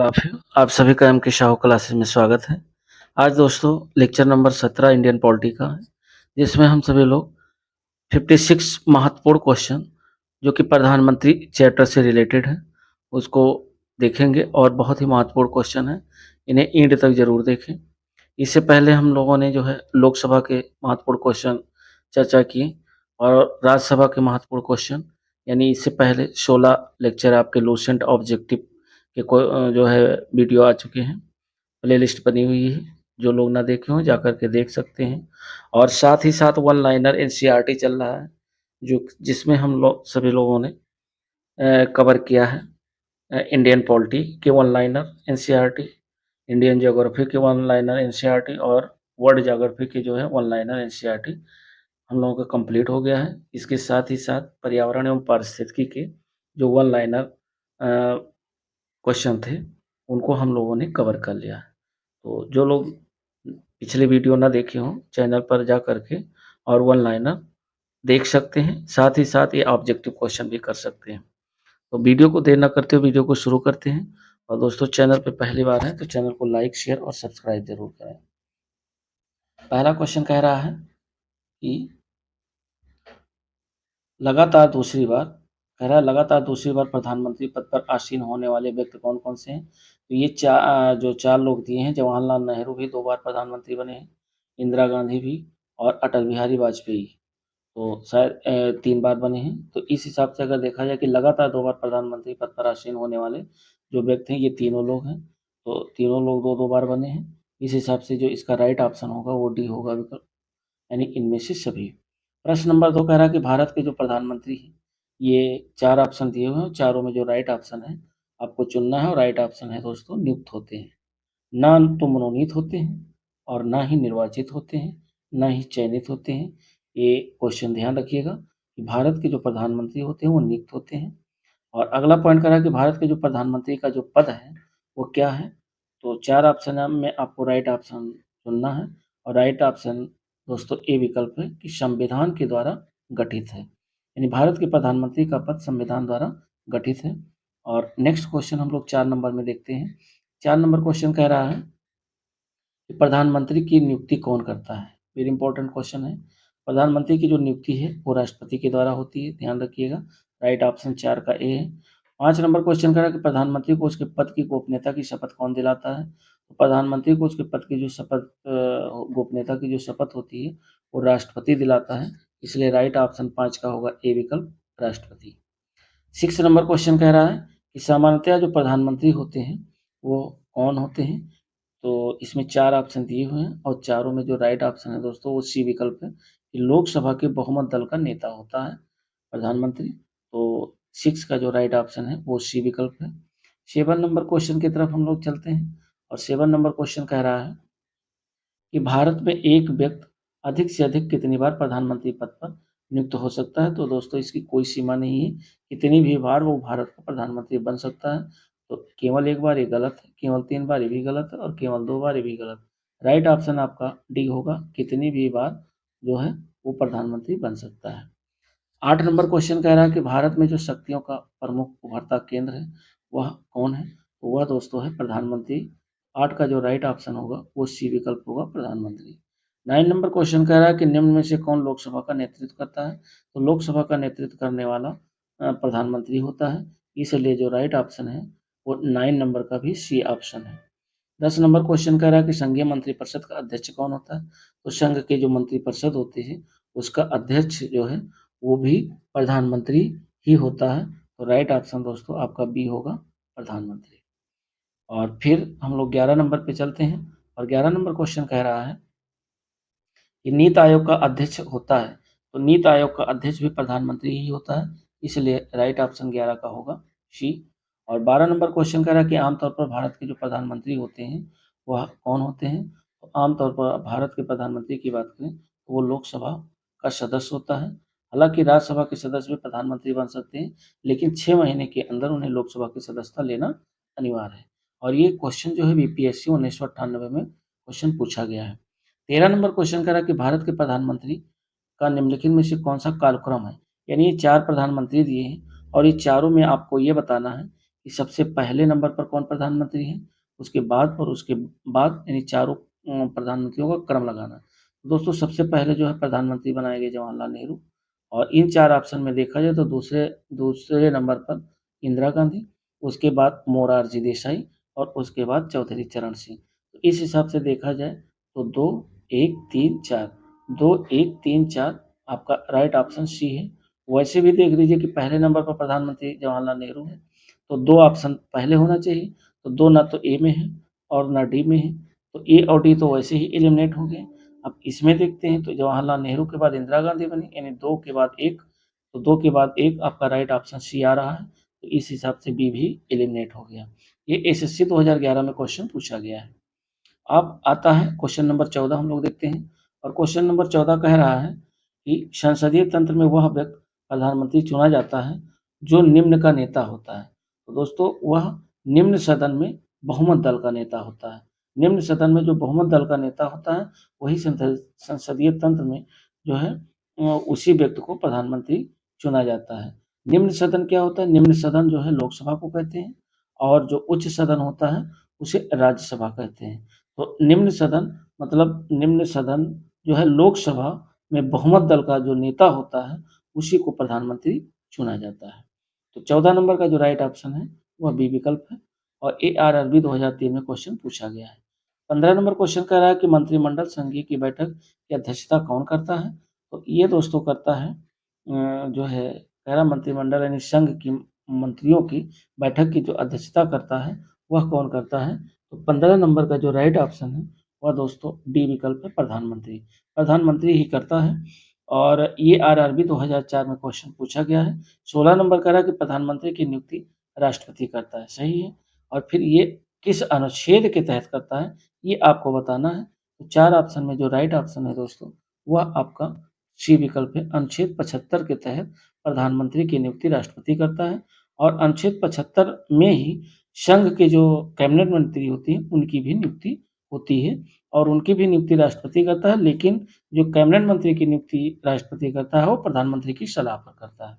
लाफियो आप सभी का एम.के. शाहू क्लासेस में स्वागत है। आज दोस्तों लेक्चर नंबर 17 इंडियन पॉलिटी का है, जिसमें हम सभी लोग 56 महत्वपूर्ण क्वेश्चन जो कि प्रधानमंत्री चैप्टर से रिलेटेड है, उसको देखेंगे और बहुत ही महत्वपूर्ण क्वेश्चन है, इन्हें एंड तक ज़रूर देखें। इससे पहले हम लोगों ने जो है लोकसभा के महत्वपूर्ण क्वेश्चन चर्चा किए और राज्यसभा के महत्वपूर्ण क्वेश्चन, यानी इससे पहले 16 लेक्चर आपके लूसेंट ऑब्जेक्टिव के जो है वीडियो आ चुके हैं। प्लेलिस्ट बनी हुई है, जो लोग ना देखे हों जाकर के देख सकते हैं। और साथ ही साथ वन लाइनर एनसीईआरटी चल रहा है, जो जिसमें हम लोग सभी लोगों ने कवर किया है। इंडियन पॉलिटी के one liner NCERT, Indian geography के वन लाइनर एनसीईआरटी और वर्ल्ड ज्योग्राफी के जो है वन लाइनर एनसीईआरटी हम लोगों का कंप्लीट हो गया है। इसके साथ ही साथ पर्यावरण एवं पारिस्थितिकी के जो वन लाइनर क्वेश्चन थे, उनको हम लोगों ने कवर कर लिया है। तो जो लोग पिछले वीडियो ना देखे हों, चैनल पर जा कर के और वन लाइनर देख सकते हैं, साथ ही साथ ये ऑब्जेक्टिव क्वेश्चन भी कर सकते हैं। तो वीडियो को देर ना करते हुए वीडियो को शुरू करते हैं। और दोस्तों चैनल पे पहली बार हैं तो चैनल को लाइक, शेयर और सब्सक्राइब ज़रूर करें। पहला क्वेश्चन कह रहा है कि लगातार दूसरी बार प्रधानमंत्री पद पर आसीन होने वाले व्यक्ति कौन-कौन से हैं? तो ये जो 4 लोग दिए हैं, जवाहरलाल नेहरू भी 2 बार प्रधानमंत्री बने हैं, इंदिरा गांधी भी और अटल बिहारी वाजपेयी तो शायद 3 बार बने हैं। तो इस हिसाब से अगर देखा जाए कि लगातार 2 बार प्रधानमंत्री पद पर आसीन होने वाले जो व्यक्ति हैं, ये तीनों लोग हैं। तो तीनों लोग 2-2 बार बने हैं। इस हिसाब से जो इसका राइट ऑप्शन होगा वो डी होगा विकल्प, यानी इनमें से सभी। प्रश्न नंबर 2 कह रहा है कि भारत के जो प्रधानमंत्री हैं, ये 4 ऑप्शन दिए हुए हैं, चारों में जो राइट ऑप्शन है आपको चुनना है और राइट ऑप्शन है दोस्तों नियुक्त होते हैं। ना तो मनोनीत होते हैं और ना ही निर्वाचित होते हैं, ना ही चयनित होते हैं। ये क्वेश्चन ध्यान रखिएगा कि भारत के जो प्रधानमंत्री होते हैं वो नियुक्त होते हैं। और अगला पॉइंट कह रहा है कि भारत के जो प्रधानमंत्री का जो पद है वो क्या है? तो 4 ऑप्शन में आपको राइट ऑप्शन चुनना है और राइट ऑप्शन दोस्तों ए विकल्प है कि संविधान के द्वारा गठित है। यानी भारत के प्रधानमंत्री का पद संविधान द्वारा गठित है। और नेक्स्ट क्वेश्चन हम लोग 4 नंबर में देखते हैं। 4 नंबर क्वेश्चन कह रहा है कि प्रधानमंत्री की नियुक्ति कौन करता है? वेरी इंपॉर्टेंट क्वेश्चन है। प्रधानमंत्री की जो नियुक्ति है वो राष्ट्रपति के द्वारा होती है, ध्यान रखिएगा। राइट ऑप्शन 4 का ए है। 5 नंबर क्वेश्चन कह रहा है कि प्रधानमंत्री को उसके पद की गोपनीयता की शपथ कौन दिलाता है? तो प्रधानमंत्री को उसके पद की जो शपथ गोपनीयता की जो शपथ होती है वो राष्ट्रपति दिलाता है, इसलिए राइट ऑप्शन 5 का होगा ए विकल्प, राष्ट्रपति। 6 नंबर क्वेश्चन कह रहा है कि सामान्यतः जो प्रधानमंत्री होते हैं वो कौन होते हैं? तो इसमें 4 ऑप्शन दिए हुए हैं और चारों में जो राइट ऑप्शन है दोस्तों वो सी विकल्प है कि लोकसभा के बहुमत दल का नेता होता है प्रधानमंत्री। तो 6 का जो राइट ऑप्शन है वो सी विकल्प है। 7 नंबर क्वेश्चन की तरफ हम लोग चलते हैं और 7 नंबर क्वेश्चन कह रहा है कि भारत में एक व्यक्ति अधिक से अधिक कितनी बार प्रधानमंत्री पद पर नियुक्त हो सकता है? तो दोस्तों इसकी कोई सीमा नहीं है, कितनी भी बार वो भारत का प्रधानमंत्री बन सकता है। तो केवल 1 बार ये गलत है, केवल 3 बार ये भी गलत है और केवल 2 बार ये भी गलत है। राइट ऑप्शन आपका डी होगा, कितनी भी बार जो है वो प्रधानमंत्री बन सकता है। 8 नंबर क्वेश्चन कह रहा है कि भारत में जो शक्तियों का प्रमुख उभरता केंद्र है, वह कौन है? तो वह दोस्तों है प्रधानमंत्री। 8 का जो राइट ऑप्शन होगा वो सी विकल्प होगा, प्रधानमंत्री। 9 नंबर क्वेश्चन कह रहा है कि निम्न में से कौन लोकसभा का नेतृत्व करता है? तो लोकसभा का नेतृत्व करने वाला प्रधानमंत्री होता है, इसलिए जो राइट ऑप्शन है वो 9 नंबर का भी सी ऑप्शन है। 10 नंबर क्वेश्चन कह रहा है कि संघीय मंत्रिपरिषद का अध्यक्ष कौन होता है? तो संघ के जो मंत्रिपरिषद होते हैं उसका अध्यक्ष जो है वो भी प्रधानमंत्री ही होता है। तो राइट ऑप्शन दोस्तों आपका बी होगा, प्रधानमंत्री। और फिर हम लोग 11 नंबर पे चलते हैं और 11 नंबर क्वेश्चन कह रहा है कि नीति आयोग का अध्यक्ष होता है। तो नीति आयोग का अध्यक्ष भी प्रधानमंत्री ही होता है, इसलिए राइट ऑप्शन 11 का होगा सी। और 12 नंबर क्वेश्चन कह रहा है कि आमतौर पर भारत के जो प्रधानमंत्री होते हैं वह कौन होते हैं? तो आमतौर पर भारत के प्रधानमंत्री की बात करें तो वो लोकसभा का सदस्य होता है। हालांकि राज्यसभा के सदस्य भी प्रधानमंत्री बन सकते हैं, लेकिन 6 महीने के अंदर उन्हें लोकसभा की सदस्यता लेना अनिवार्य है। और ये क्वेश्चन जो है बीपीएससी 1998 में क्वेश्चन पूछा गया है। 13 नंबर क्वेश्चन कह रहा है कि भारत के प्रधानमंत्री का निम्नलिखित में से कौन सा कालक्रम है? यानी ये 4 प्रधानमंत्री दिए हैं और ये चारों में आपको ये बताना है कि सबसे पहले नंबर पर कौन प्रधानमंत्री है, उसके बाद और उसके बाद यानी चारों प्रधानमंत्रियों का क्रम लगाना। दोस्तों सबसे पहले जो है प्रधानमंत्री बनाए गए जवाहरलाल नेहरू और इन 4 ऑप्शन में देखा जाए तो दूसरे दूसरे नंबर पर इंदिरा गांधी, उसके बाद मोरारजी देसाई और उसके बाद चौधरी चरण सिंह। तो इस हिसाब से देखा जाए तो 2, 1, 3, 4 2, 1, 3, 4 आपका राइट ऑप्शन सी है। वैसे भी देख लीजिए कि पहले नंबर पर प्रधानमंत्री जवाहरलाल नेहरू है, तो 2 ऑप्शन पहले होना चाहिए, तो 2 ना तो ए में है और ना डी में है, तो ए और डी तो वैसे ही एलिमिनेट हो गए। अब इसमें देखते हैं तो जवाहरलाल नेहरू के बाद इंदिरा गांधी बनी, यानी 2 के बाद 1, तो 2 के बाद 1 आपका राइट ऑप्शन सी आ रहा है, तो इस हिसाब से बी भी एलिमिनेट हो गया। ये एसएससी 2011 में क्वेश्चन पूछा गया है। अब आता है क्वेश्चन नंबर 14 हम लोग देखते हैं और क्वेश्चन नंबर 14 कह रहा है कि संसदीय तंत्र में वह व्यक्ति प्रधानमंत्री चुना जाता है जो निम्न का नेता होता है। तो दोस्तों वह निम्न सदन में बहुमत दल का नेता होता है। निम्न सदन में जो बहुमत दल का नेता होता है वही संसदीय तंत्र में जो है उसी व्यक्ति को प्रधानमंत्री चुना जाता है। निम्न सदन क्या होता है? निम्न सदन जो है लोकसभा को कहते हैं और जो उच्च सदन होता है उसे राज्यसभा कहते हैं। तो निम्न सदन मतलब निम्न सदन जो है लोकसभा में बहुमत दल का जो नेता होता है उसी को प्रधानमंत्री चुना जाता है। तो 14 नंबर का जो राइट ऑप्शन है वह बी विकल्प है और एआरआरबी 2003 में क्वेश्चन पूछा गया है। 15 नंबर क्वेश्चन कह रहा है कि मंत्रिमंडल संघीय की बैठक की अध्यक्षता कौन करता है? तो ये दोस्तों करता है जो है कह रहा मंत्रिमंडल यानी संघ की मंत्रियों की बैठक की जो अध्यक्षता करता है वह कौन करता है? तो 15 नंबर का जो राइट ऑप्शन है वह दोस्तों डी विकल्प है प्रधानमंत्री। प्रधानमंत्री ही करता है और ये आरआरबी 2004 में क्वेश्चन पूछा गया है। 16 नंबर कह रहा है कि प्रधानमंत्री की नियुक्ति राष्ट्रपति करता है, सही है। और फिर ये किस अनुच्छेद के तहत करता है ये आपको बताना है। तो 4 ऑप्शन में जो राइट ऑप्शन है दोस्तों वह आपका सी विकल्प है। अनुच्छेद 75 के तहत प्रधानमंत्री की नियुक्ति राष्ट्रपति करता है और अनुच्छेद 75 में ही संघ के जो कैबिनेट मंत्री होती हैं उनकी भी नियुक्ति होती है और उनकी भी नियुक्ति राष्ट्रपति करता है, लेकिन जो कैबिनेट मंत्री की नियुक्ति राष्ट्रपति करता है वो प्रधानमंत्री की सलाह पर करता है।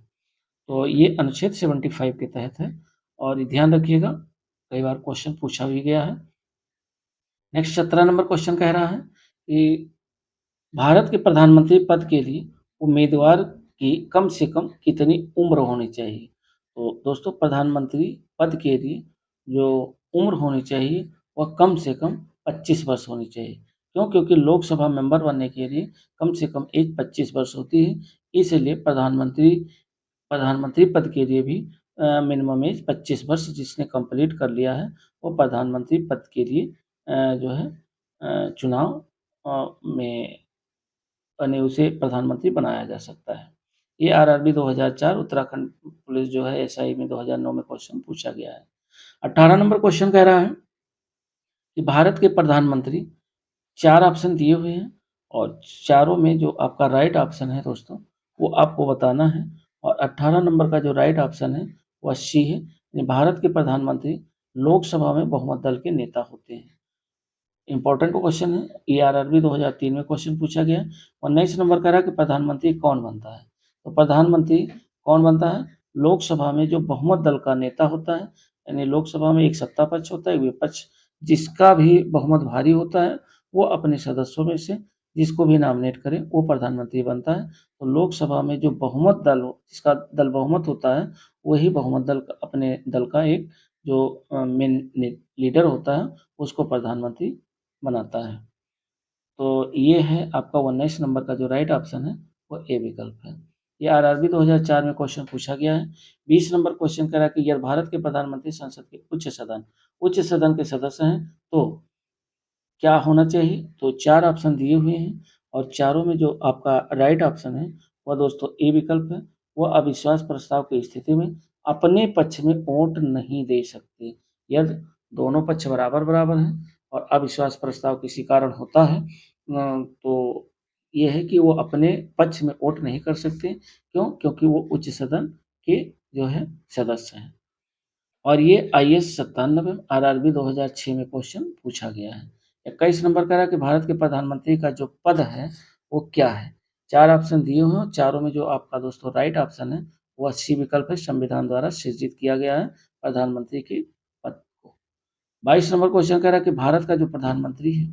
तो ये अनुच्छेद 75 के तहत है और ये ध्यान रखिएगा, कई बार क्वेश्चन पूछा भी गया है। नेक्स्ट 17 नंबर क्वेश्चन कह रहा है कि भारत के प्रधानमंत्री पद के लिए उम्मीदवार की कम से कम कितनी उम्र होनी चाहिए? तो दोस्तों प्रधानमंत्री पद के लिए जो उम्र होनी चाहिए वह कम से कम 25 वर्ष होनी चाहिए। क्यों? क्योंकि लोकसभा मेंबर बनने के लिए कम से कम एज 25 वर्ष होती है। इसलिए प्रधानमंत्री पद के लिए भी मिनिमम एज 25 वर्ष जिसने कंप्लीट कर लिया है वो प्रधानमंत्री पद के लिए जो है चुनाव में यानी उसे प्रधानमंत्री बनाया जा सकता है। ये आरआरबी 2004 उत्तराखंड पुलिस जो है एसआई में 2009 में क्वेश्चन पूछा गया है। 18 नंबर क्वेश्चन कह रहा है कि भारत के प्रधानमंत्री 4 ऑप्शन दिए हुए हैं और चारों में जो आपका राइट ऑप्शन है दोस्तों वो आपको बताना है और 18 नंबर का जो राइट ऑप्शन है वह सी है। यानी भारत के प्रधानमंत्री लोकसभा में बहुमत दल के नेता होते हैं। इम्पोर्टेंट क्वेश्चन है, एआरआरबी 2003 में क्वेश्चन पूछा गया है। 19 नंबर कह रहा है कि प्रधानमंत्री कौन बनता है? तो प्रधानमंत्री कौन बनता है? लोकसभा में जो बहुमत दल का नेता होता है, यानी लोकसभा में एक सत्ता पक्ष होता है, एक विपक्ष, जिसका भी बहुमत भारी होता है, वो अपने सदस्यों में से जिसको भी नॉमिनेट करे, वो प्रधानमंत्री बनता है। तो लोकसभा में जो बहुमत दल हो, जिसका दल बहुमत होता है, वही बहुमत दल अपने दल का एक जो मेन लीडर होता है, उसको प्रधानमंत्री बनाता है। तो ये है आपका 19 नंबर का जो राइट ऑप्शन है वो ए विकल्प है। ये आरआरबी 2004 में क्वेश्चन पूछा गया है। 20 नंबर क्वेश्चन कह रहा है कि यदि भारत के प्रधानमंत्री संसद के उच्च सदन के सदस्य हैं तो क्या होना चाहिए? तो 4 ऑप्शन दिए हुए हैं और चारों में जो आपका राइट ऑप्शन है वह दोस्तों ए विकल्प है। वह अविश्वास प्रस्ताव की स्थिति में अपने पक्ष में वोट नहीं दे सकते। यदि दोनों पक्ष बराबर-बराबर हैं और अविश्वास प्रस्ताव किसी कारण होता है तो ये है कि वो अपने पक्ष में वोट नहीं कर सकते। क्यों? क्योंकि वो उच्च सदन के जो है सदस्य हैं। और ये आईएएस 97 आरआरबी 2006 में क्वेश्चन पूछा गया है। 21 नंबर कह रहा है कि भारत के प्रधानमंत्री का जो पद है वो क्या है? 4 ऑप्शन दिए हुए हैं, चारों में जो आपका दोस्तों राइट ऑप्शन है वह सी विकल्प है, संविधान द्वारा सृजित किया गया है प्रधानमंत्री के पद को। 22 नंबर क्वेश्चन कह रहा है कि भारत का जो प्रधानमंत्री है,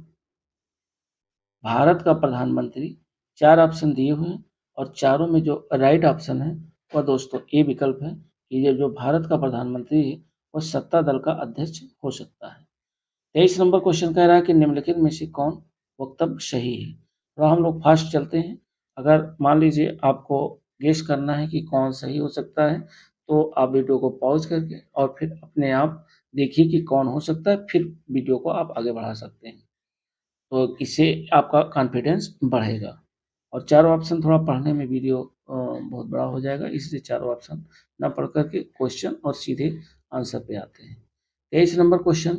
भारत का प्रधानमंत्री 4 ऑप्शन दिए हुए हैं और चारों में जो राइट ऑप्शन है वह दोस्तों ए विकल्प है कि ये जो भारत का प्रधानमंत्री है वह सत्ता दल का अध्यक्ष हो सकता है। 23 नंबर क्वेश्चन कह रहा है कि निम्नलिखित में से कौन वक्तव्य सही है? तो हम लोग फास्ट चलते हैं। अगर मान लीजिए आपको गेस करना है कि कौन सही हो सकता है, तो आप वीडियो को पॉज़ करके और फिर अपने आप देखिए कि कौन हो सकता है, फिर वीडियो को आप आगे बढ़ा सकते हैं। तो इससे आपका कॉन्फिडेंस बढ़ेगा और चारों ऑप्शन थोड़ा पढ़ने में वीडियो बहुत बड़ा हो जाएगा, इसलिए चारों ऑप्शन ना पढ़ कर के क्वेश्चन और सीधे आंसर पे आते हैं। 23 नंबर क्वेश्चन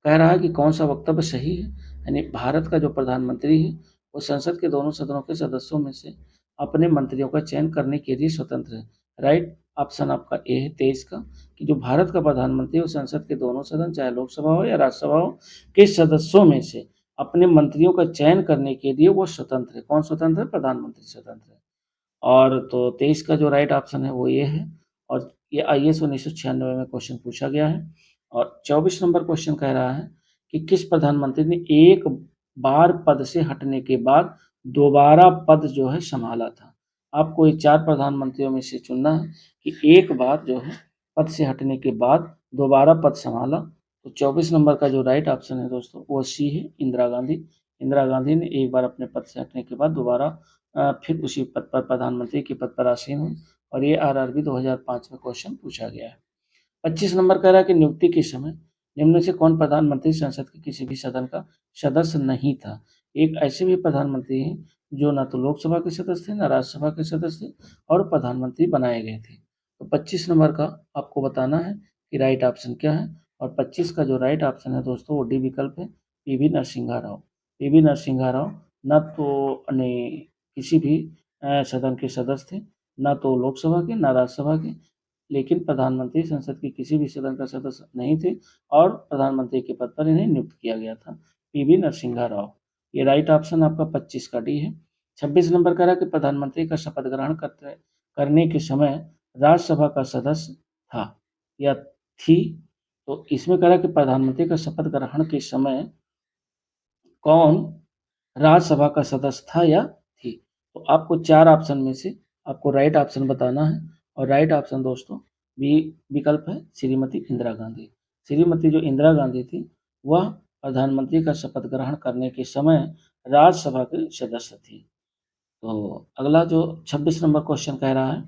कह रहा है कि कौन-सा वक्तव्य सही है? यानी भारत का जो प्रधानमंत्री है, वो संसद के दोनों सदनों के सदस्यों में से अपने मंत्रियों का चयन करने के लिए स्वतंत्र है। राइट ऑप्शन आपका ए है 23 का कि जो भारत का प्रधानमंत्री है, वो संसद के दोनों सदन, चाहे लोकसभा हो या राज्यसभा हो, के सदस्यों में से अपने मंत्रियों का चयन करने के लिए वो स्वतंत्र है। कौन स्वतंत्र है? प्रधानमंत्री स्वतंत्र है। और तो 23 का जो राइट ऑप्शन है वो ये है और ये आईएएस 1996 में क्वेश्चन पूछा गया है। और 24 नंबर क्वेश्चन कह रहा है कि किस प्रधानमंत्री ने एक बार पद से हटने के बाद दोबारा पद जो है संभाला था? आपको ये 4 प्रधानमंत्रियों में से चुनना है कि एक बार जो है पद से हटने के बाद दोबारा पद संभाला। तो 24 नंबर का जो राइट ऑप्शन है दोस्तों वो सी है, इंदिरा गांधी। इंदिरा गांधी ने एक बार अपने पद से हटने के बाद दोबारा फिर उसी पद पर प्रधानमंत्री के पद पर आसीन हुई और ये आरआरबी 2005 में क्वेश्चन पूछा गया है। 25 नंबर कह रहा है कि नियुक्ति के समय निम्न में से कौन प्रधानमंत्री संसद के किसी भी सदन का सदस्य नहीं था? एक ऐसे भी प्रधानमंत्री हैं जो ना तो लोकसभा के सदस्य थे, ना राज्यसभा के सदस्य थे और प्रधानमंत्री बनाए गए थे। तो 25 नंबर का आपको बताना है कि राइट ऑप्शन क्या है और 25 का जो राइट ऑप्शन है दोस्तों वो डी विकल्प है, पीवी नरसिम्हा राव। पीवी नरसिम्हा राव ना तो ने किसी भी सदन के सदस्य थे, ना तो लोकसभा के, ना राज्यसभा के, लेकिन प्रधानमंत्री संसद के किसी भी सदन का सदस्य नहीं थे और प्रधानमंत्री के पद पर इन्हें नियुक्त किया गया था, पीवी नरसिम्हा राव। ये राइट ऑप्शन आपका 25 का डी है। 26 नंबर कह रहा है कि प्रधानमंत्री का शपथ ग्रहण करने के समय राज्यसभा का सदस्य था या थी? तो इसमें कह रहा है कि प्रधानमंत्री का शपथ ग्रहण के समय कौन राज्यसभा का सदस्य था या थी? तो आपको 4 ऑप्शन में से आपको राइट ऑप्शन बताना है और राइट ऑप्शन दोस्तों बी विकल्प है श्रीमती इंदिरा गांधी। श्रीमती जो इंदिरा गांधी थी, वह प्रधानमंत्री का शपथ ग्रहण करने के समय राज्यसभा की सदस्य थी। तो अगला जो 26 नंबर क्वेश्चन कह रहा है,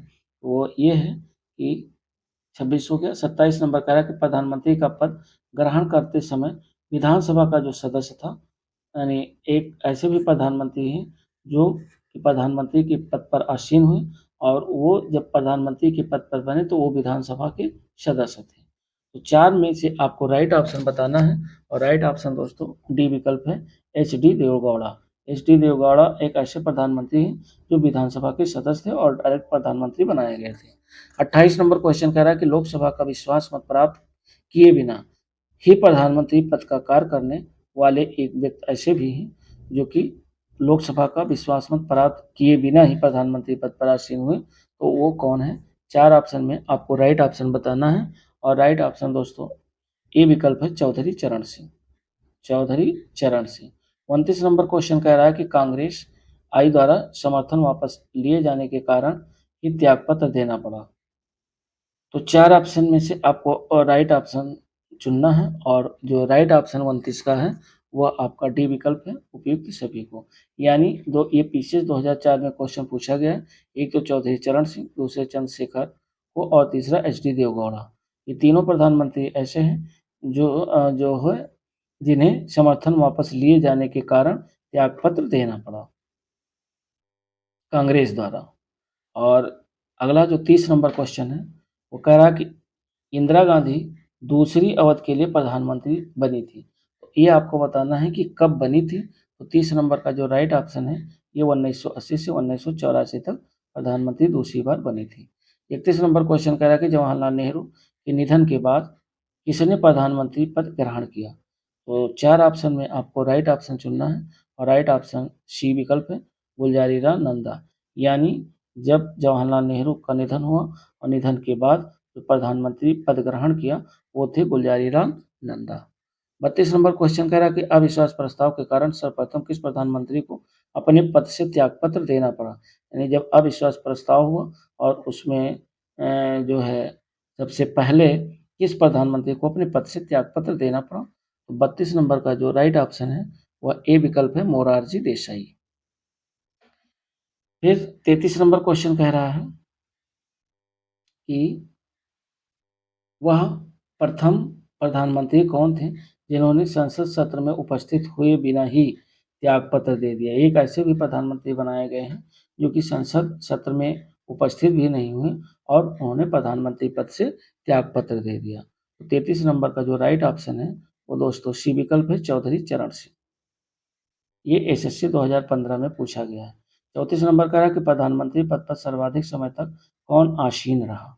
वो ये है कि 26 हो गया, 27 नंबर कह रहा है कि प्रधानमंत्री का पद ग्रहण करते समय विधानसभा का जो सदस्य था, यानी एक ऐसे भी प्रधानमंत्री हैं जो कि प्रधानमंत्री के पद पर आसीन हुए और वो जब प्रधानमंत्री के पद पर बने तो वो विधानसभा के सदस्य थे। तो 4 में से आपको राइट ऑप्शन बताना है और राइट ऑप्शन दोस्तों डी विकल्प है, एचडी देवगौड़ा। एचडी देवगौड़ा एक ऐसे प्रधानमंत्री हैं जो विधानसभा के सदस्य थे और डायरेक्ट प्रधानमंत्री बनाए गए थे। 28 नंबर क्वेश्चन कह रहा है कि लोकसभा का विश्वास मत प्राप्त किए बिना ही प्रधानमंत्री पद का कार्य करने वाले एक व्यक्ति ऐसे भी हैं जो कि लोकसभा का विश्वास मत प्राप्त किए बिना ही प्रधानमंत्री पद पर आसीन हुए, तो वो कौन है? 4 ऑप्शन में आपको राइट ऑप्शन बताना है और राइट ऑप्शन दोस्तों ए विकल्प है चौधरी चरण सिंह। चौधरी चरण सिंह। 29 नंबर क्वेश्चन कह रहा है कि कांग्रेस आई द्वारा समर्थन वापस लिए जाने के कारण ही त्यागपत्र देना पड़ा। तो 4 ऑप्शन में से आपको राइट ऑप्शन चुनना है और जो राइट ऑप्शन 29 का है, वह आपका डी विकल्प है, उपयुक्त सभी को। यानी दो ये पीछे 2004 में क्वेश्चन पूछा गया है, एक तो चौधरी चरण सिंह, दूसरे चंद्रशेखर को और तीसरा एचडी देवगौड़ा। ये तीनों प्रधानमंत्री ऐसे हैं जो है जिन्हें समर्थन वापस लिए जाने के कारण त्यागपत्र देना पड़ा कांग्रेस द्वारा। और अगला जो 30 नंबर क्वेश्चन है, वो कह रहा है कि इंदिरा गांधी दूसरी अवध के लिए प्रधानमंत्री बनी थी। तो ये आपको बताना है कि कब बनी थी। तो 30 नंबर का जो राइट ऑप्शन है, ये 1980 से 1984 तक प्रधानमंत्री दूसरी बार बनी थी। 31 नंबर क्वेश्चन कह रहा है कि जवाहरलाल नेहरू के निधन के बाद किसने प्रधानमंत्री पद ग्रहण किया? तो 4 ऑप्शन में आपको राइट ऑप्शन चुनना है और राइट ऑप्शन सी विकल्प है, गुलज़ारीलाल नंदा। यानी जब जवाहरलाल नेहरू का निधन हुआ और निधन के बाद जो प्रधानमंत्री पद ग्रहण किया वो थे गुलजारीलाल नंदा। 32 नंबर क्वेश्चन कह रहा है कि अविश्वास प्रस्ताव के कारण सर्वप्रथम किस प्रधानमंत्री को अपने पद से त्यागपत्र देना पड़ा? यानी जब अविश्वास प्रस्ताव हुआ और उसमें जो है सबसे पहले किस प्रधानमंत्री को अपने पद से त्यागपत्र देना पड़ा? तो 32 नंबर का जो राइट ऑप्शन है वह ए विकल्प है, मोरारजी देसाई। फिर 33 नंबर क्वेश्चन कह रहा है कि वह प्रथम प्रधानमंत्री कौन थे जिन्होंने संसद सत्र में उपस्थित हुए बिना ही त्यागपत्र दे दिया? एक ऐसे भी प्रधानमंत्री बनाए गए हैं जो कि संसद सत्र में उपस्थित भी नहीं हुए और उन्होंने प्रधानमंत्री पद से त्यागपत्र दे दिया। तो 33 नंबर का जो राइट ऑप्शन है वो दोस्तों सी विकल्प है, चौधरी चरण सिंह। ये एसएससी 2015 में पूछा गया है। 34 नंबर का है कि प्रधानमंत्री पद पर सर्वाधिक समय तक कौन आसीन रहा?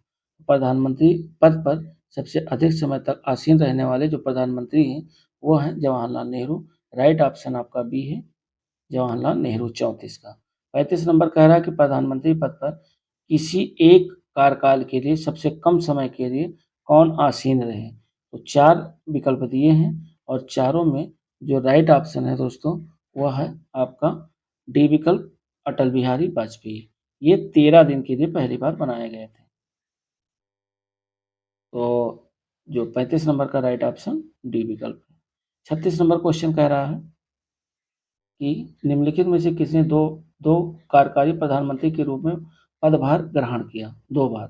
प्रधानमंत्री पद पर सबसे अधिक समय तक आसीन रहने वाले जो प्रधानमंत्री हैं वो हैं जवाहरलाल नेहरू। राइट ऑप्शन आपका बी है, जवाहरलाल नेहरू 34 का। 35 नंबर कह रहा है कि प्रधानमंत्री पद पर किसी एक कार्यकाल के लिए सबसे कम समय के लिए कौन आसीन रहे? तो 4 विकल्प दिए हैं और चारों में जो राइट ऑप्शन है दोस्तों वह है आपका डी विकल्प, अटल बिहारी वाजपेयी। ये 13 दिन के लिए पहली बार बनाए गए थे। तो जो 35 नंबर का राइट ऑप्शन डी विकल्प है। 36 नंबर क्वेश्चन कह रहा है कि निम्नलिखित में से किसने दो कार्यकारी प्रधानमंत्री के रूप में पदभार ग्रहण किया 2 बार?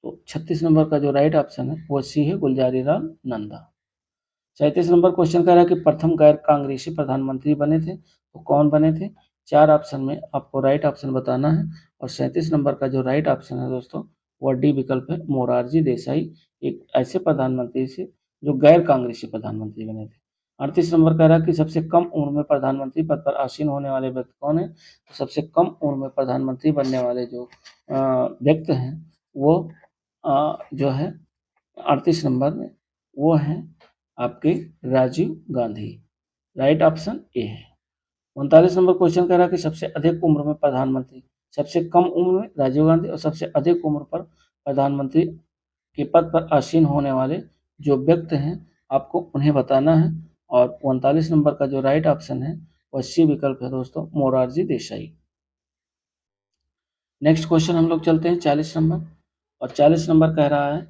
तो 36 नंबर का जो राइट ऑप्शन है वो सी है, गुलजारीलाल नंदा। 37 नंबर क्वेश्चन कह रहा है कि प्रथम गैर कांग्रेसी प्रधानमंत्री बने थे, तो कौन बने थे? 4 ऑप्शन में आपको राइट ऑप्शन बताना है और 37 नंबर का जो राइट ऑप्शन है दोस्तों वो डी विकल्प है, मोरारजी देसाई। एक ऐसे प्रधानमंत्री से जो गैर कांग्रेसी प्रधानमंत्री बने थे। 38 नंबर कह रहा है कि सबसे कम उम्र में प्रधानमंत्री पद पर आसीन होने वाले व्यक्ति कौन है? तो सबसे कम उम्र में प्रधानमंत्री बनने वाले जो व्यक्ति हैं वो जो है 38 नंबर में वो हैं आपके Rajiv Gandhi. Right option A है। 39 नंबर क्वेश्चन कह रहा है कि सबसे अधिक उम्र में प्रधानमंत्री, सबसे कम उम्र में राजीव गांधी और सबसे अधिक उम्र पर प्रधानमंत्री के पद पर आसीन होने वाले जो व्यक्ति हैं आपको उन्हें बताना है और 39 नंबर का जो राइट ऑप्शन है वह सी विकल्प है दोस्तों, मोरारजी देसाई। नेक्स्ट क्वेश्चन हम लोग चलते हैं 40 नंबर और 40 नंबर कह रहा है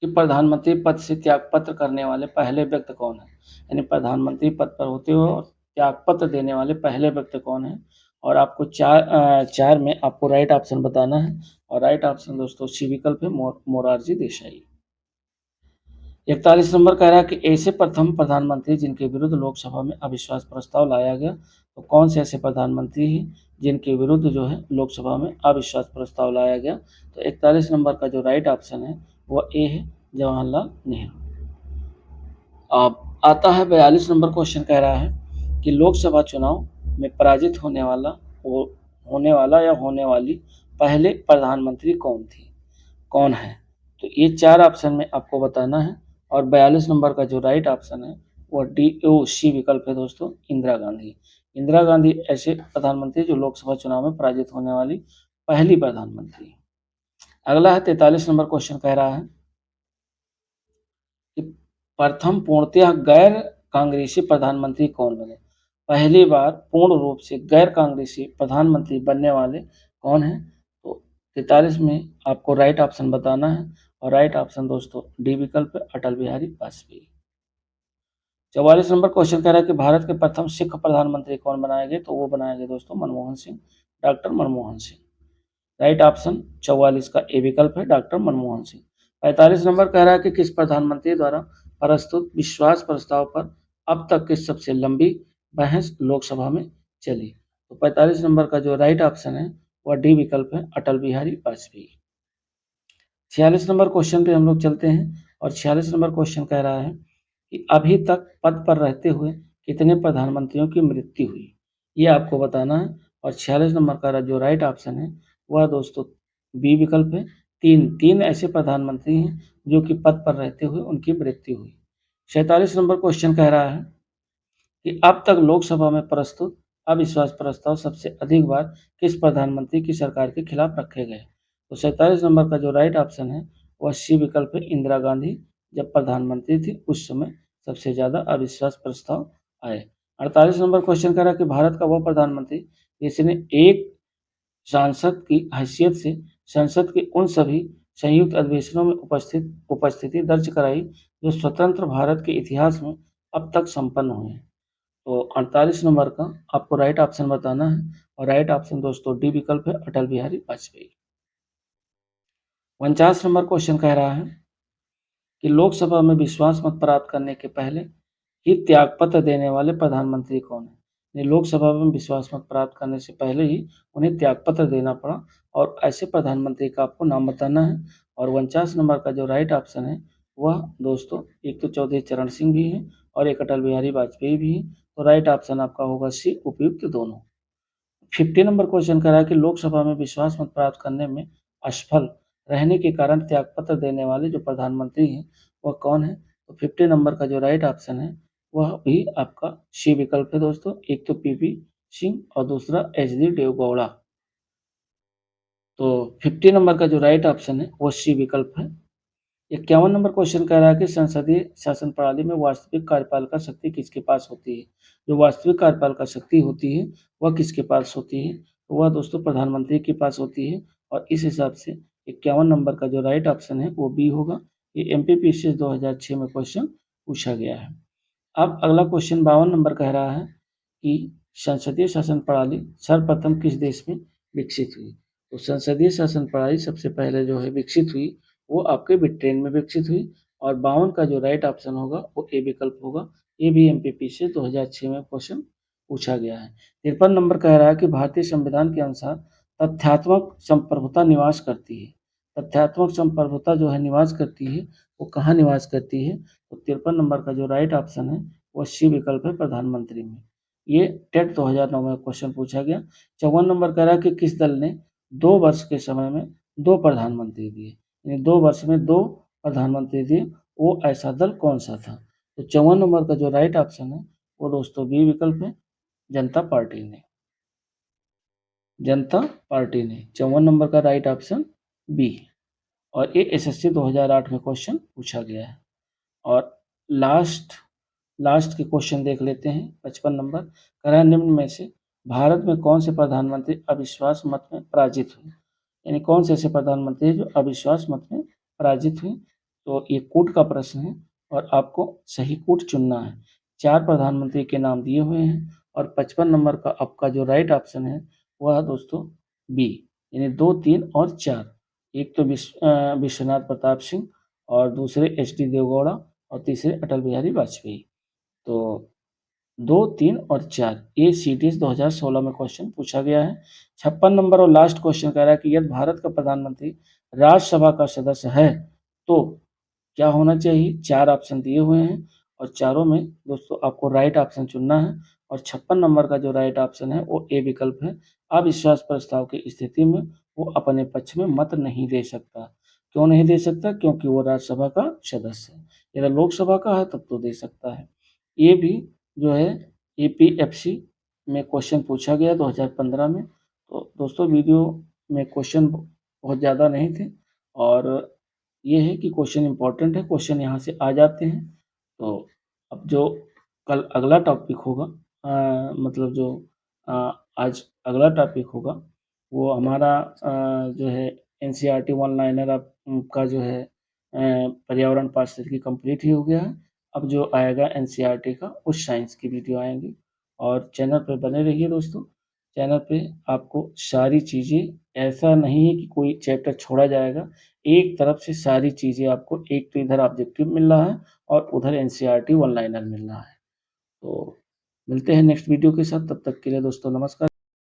कि प्रधानमंत्री पद से त्यागपत्र करने वाले पहले व्यक्ति कौन है? यानी प्रधानमंत्री पद पर होते हुए और त्यागपत्र देने वाले पहले व्यक्ति कौन है? और आपको 4 में आपको राइट ऑप्शन बताना है और राइट ऑप्शन दोस्तों सी विकल्प है, मोरारजी देसाई। 41 नंबर कह रहा है कि ऐसे प्रथम प्रधानमंत्री जिनके विरुद्ध लोकसभा में अविश्वास प्रस्ताव लाया गया, तो कौन से ऐसे प्रधानमंत्री हैं जिनके विरुद्ध जो है लोकसभा में अविश्वास प्रस्ताव लाया गया? तो 41 नंबर का जो राइट ऑप्शन है वह ए है, जवाहरलाल नेहरू। अब आता है 42 नंबर क्वेश्चन कह रहा है कि लोकसभा चुनाव में पराजित होने वाला या होने वाली पहले प्रधानमंत्री कौन है? तो ये 4 ऑप्शन में आपको बताना है और 42 नंबर का जो राइट ऑप्शन है वो सी विकल्प है दोस्तों, इंदिरा गांधी। इंदिरा गांधी ऐसे प्रधानमंत्री जो लोकसभा चुनाव में पराजित होने वाली पहली प्रधानमंत्री। अगला है 43 नंबर क्वेश्चन कह रहा है कि प्रथम पूर्णतः गैर कांग्रेसी प्रधानमंत्री कौन बने? पहली बार पूर्ण रूप से गैर कांग्रेसी प्रधानमंत्री बनने वाले कौन हैं? तो 43 में आपको राइट ऑप्शन बताना है और राइट ऑप्शन दोस्तों डी विकल्प है, अटल बिहारी वाजपेयी। 44 नंबर क्वेश्चन कह रहा है कि भारत के प्रथम सिख प्रधानमंत्री कौन बनाए गए? तो वो बनाए गए दोस्तों Manmohan Singh, doctor Manmohan Singh. Right option 44 का ए विकल्प है, डॉक्टर मनमोहन सिंह। 45 नंबर कह रहा है कि किस प्रधानमंत्री द्वारा प्रस्तुत विश्वास प्रस्ताव पर अब तक की सबसे लंबी बहस लोकसभा में चली? तो 45 नंबर का जो राइट ऑप्शन है वह डी विकल्प है, अटल बिहारी वाजपेयी। 46 नंबर क्वेश्चन पे हम लोग चलते हैं और 46 नंबर क्वेश्चन कह रहा है कि अभी तक पद पर रहते हुए कितने प्रधानमंत्रियों की मृत्यु हुई? ये आपको बताना है और 46 नंबर का जो राइट ऑप्शन है वह दोस्तों बी विकल्प है, 3 ऐसे प्रधानमंत्री हैं जो कि पद पर रहते हुए उनकी मृत्यु हुई। 47 नंबर क्वेश्चन कह रहा है कि अब तक लोकसभा में प्रस्तुत अविश्वास प्रस्ताव सबसे अधिक बार किस प्रधानमंत्री की सरकार के खिलाफ रखे गए? तो 47 नंबर का जो राइट ऑप्शन है वह सी विकल्प है। इंदिरा गांधी जब प्रधानमंत्री थी उस समय सबसे ज़्यादा अविश्वास प्रस्ताव आए। 48 नंबर क्वेश्चन कह रहा है कि भारत का वह प्रधानमंत्री जिसने एक सांसद की हैसियत से संसद के उन सभी संयुक्त अधिवेशनों में उपस्थिति दर्ज कराई जो स्वतंत्र भारत के इतिहास में अब तक संपन्न हुए हैं। तो 48 नंबर का आपको राइट ऑप्शन बताना है और राइट ऑप्शन दोस्तों डी विकल्प है, अटल बिहारी वाजपेयी। 49 नंबर क्वेश्चन कह रहा है कि लोकसभा में विश्वास मत प्राप्त करने के पहले ही त्यागपत्र देने वाले प्रधानमंत्री कौन है? यानी लोकसभा में विश्वास मत प्राप्त करने से पहले ही उन्हें त्यागपत्र देना पड़ा और ऐसे प्रधानमंत्री का आपको नाम बताना है। और 49 नंबर का जो राइट ऑप्शन है वह दोस्तों एक तो चौधरी चरण सिंह भी है और एक अटल बिहारी वाजपेयी भी है। तो राइट ऑप्शन आपका होगा सी, उपयुक्त दोनों। 50 नंबर क्वेश्चन कह रहा है कि लोकसभा में विश्वास मत प्राप्त करने में असफल रहने के कारण त्यागपत्र देने वाले जो प्रधानमंत्री हैं वह कौन है? तो 50 नंबर का जो राइट ऑप्शन है वह भी आपका सी विकल्प है दोस्तों। एक तो पीपी सिंह और दूसरा एच डी देवगौड़ा। तो 50 नंबर का जो राइट ऑप्शन है वो सी विकल्प है। 51 नंबर क्वेश्चन कह रहा है कि संसदीय शासन प्रणाली में वास्तविक कार्यपालिका शक्ति किसके पास होती है? जो वास्तविक कार्यपालिका शक्ति होती है वह किसके पास होती है? तो वह दोस्तों प्रधानमंत्री के पास होती है और इस हिसाब से 51 नंबर का जो राइट ऑप्शन है वो बी होगा। ये एमपीपीएससी 2006 में क्वेश्चन पूछा गया है। अब अगला क्वेश्चन 52 नंबर कह रहा है कि संसदीय शासन प्रणाली सर्वप्रथम किस देश में विकसित हुई? तो संसदीय शासन प्रणाली सबसे पहले जो है विकसित हुई वो आपके ब्रिटेन में विकसित हुई और 52 का जो राइट ऑप्शन होगा वो ए विकल्प होगा। ये भी एमपीपी से 2006 में क्वेश्चन पूछा गया है। 53 नंबर कह रहा है कि भारतीय संविधान के अनुसार तथ्यात्मक संप्रभुता निवास करती है। तथ्यात्मक संप्रभुता जो है निवास करती है वो कहाँ निवास करती है? तो 53 नंबर का जो राइट ऑप्शन है वो सी विकल्प है, प्रधानमंत्री में। ये टेट 2009 में क्वेश्चन पूछा गया। 54 नंबर कह रहा है कि किस दल ने 2 वर्ष के समय में 2 प्रधानमंत्री दिए? यानी 2 वर्ष में 2 प्रधानमंत्री दिए, वो ऐसा दल कौन-सा था? तो 54 नंबर का जो राइट ऑप्शन है वो दोस्तों बी विकल्प है, जनता पार्टी ने। जनता पार्टी ने 54 नंबर का राइट ऑप्शन बी। और ये एसएससी 2008 में क्वेश्चन पूछा गया है। और लास्ट लास्ट के क्वेश्चन देख लेते हैं। 55 नंबर कह रहा है निम्न में से भारत में कौन से प्रधानमंत्री अविश्वास मत में पराजित हुए? यानी कौन से ऐसे प्रधानमंत्री हैं जो अविश्वास मत में पराजित हुए? तो ये कूट का प्रश्न है और आपको सही कूट चुनना है। 4 प्रधानमंत्री के नाम दिए हुए हैं और 55 नंबर का आपका जो राइट ऑप्शन है वह है दोस्तों बी, यानी 2, 3 और 4। एक तो विश्वनाथ प्रताप सिंह और दूसरे एच डी देवगौड़ा और तीसरे अटल बिहारी वाजपेयी। तो 2, 3 और 4 ये सीटीएस 2016 में क्वेश्चन पूछा गया है। 56 नंबर और लास्ट क्वेश्चन कह रहा है कि यदि भारत का प्रधानमंत्री राज्यसभा का सदस्य है तो क्या होना चाहिए? 4 ऑप्शन दिए हुए हैं और चारों में दोस्तों आपको राइट ऑप्शन चुनना है और 56 नंबर का जो राइट ऑप्शन है वो ए विकल्प है। अविश्वास प्रस्ताव की स्थिति में वो अपने पक्ष में मत नहीं दे सकता। क्यों नहीं दे सकता? क्योंकि वो राज्यसभा का सदस्य है। यदि लोकसभा का है तब तो दे सकता है। ये भी जो है एपीएफसी में क्वेश्चन पूछा गया 2015 में। तो दोस्तों वीडियो में क्वेश्चन बहुत ज़्यादा नहीं थे और ये है कि क्वेश्चन इम्पोर्टेंट है, क्वेश्चन यहाँ से आ जाते हैं। तो अब जो कल अगला टॉपिक होगा मतलब जो आज अगला टॉपिक होगा वो हमारा जो है एनसीईआरटी वन लाइनर का जो है पर्यावरण पारिस्थितिकी कंप्लीट ही हो गया है। अब जो आएगा एनसीईआरटी का उस साइंस की वीडियो आएँगी और चैनल पे बने रहिए दोस्तों। चैनल पे आपको सारी चीज़ें, ऐसा नहीं है कि कोई चैप्टर छोड़ा जाएगा। एक तरफ से सारी चीज़ें आपको, एक तो इधर ऑब्जेक्टिव मिल रहा है और उधर एनसीईआरटी वन लाइनर मिल रहा है। तो मिलते हैं नेक्स्ट वीडियो के साथ, तब तक के लिए दोस्तों नमस्कार।